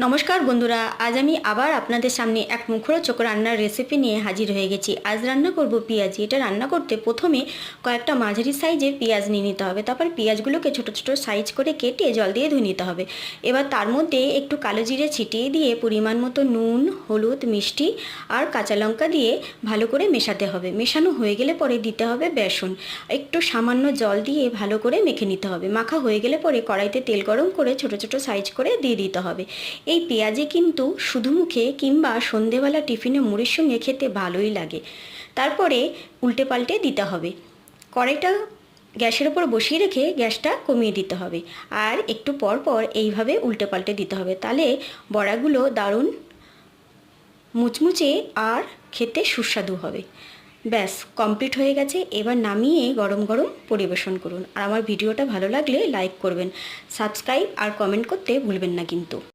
নমস্কার বন্ধুরা, আজ আমি আবার আপনাদের সামনে এক মুখরোচক রান্নার রেসিপি নিয়ে হাজির হয়ে গেছি। আজ রান্না করব পেঁয়াজি। এটা রান্না করতে প্রথমে কয়েকটা মাঝারি সাইজের পেঁয়াজ নিয়ে নিতে হবে। তারপর পেঁয়াজগুলোকে ছোট ছোট সাইজ করে কেটে জল দিয়ে ধুয়ে নিতে হবে। এবার তার মধ্যে একটু কালো জিরে ছিটিয়ে দিয়ে পরিমাণ মতো নুন, হলুদ, মিষ্টি আর কাঁচা লঙ্কা দিয়ে ভালো করে মেশাতে হবে। মেশানো হয়ে গেলে পরে দিতে হবে বেসন। একটু সামান্য জল দিয়ে ভালো করে মেখে নিতে হবে। মাখা হয়ে গেলে পরে কড়াইতে তেল গরম করে ছোট ছোট সাইজ করে দিয়ে দিতে হবে। এই পেঁয়াজি কিন্তু শুধু মুখে কিংবা সন্ধেবেলা টিফিনে মুড়ির সঙ্গে খেতে ভালোই লাগে। তারপরে উল্টে পাল্টে দিতে হবে। কড়াইটা গ্যাসের ওপর বসিয়ে রেখে গ্যাসটা কমিয়ে দিতে হবে আর একটু পর পর এইভাবে উল্টে পাল্টে দিতে হবে। তাহলে বড়াগুলো দারুণ মুচমুচে আর খেতে সুস্বাদু হবে। ব্যাস কমপ্লিট হয়ে গেছে। এবার নামিয়ে গরম গরম পরিবেশন করুন। আর আমার ভিডিওটা ভালো লাগলে লাইক করবেন, সাবস্ক্রাইব আর কমেন্ট করতে ভুলবেন না কিন্তু।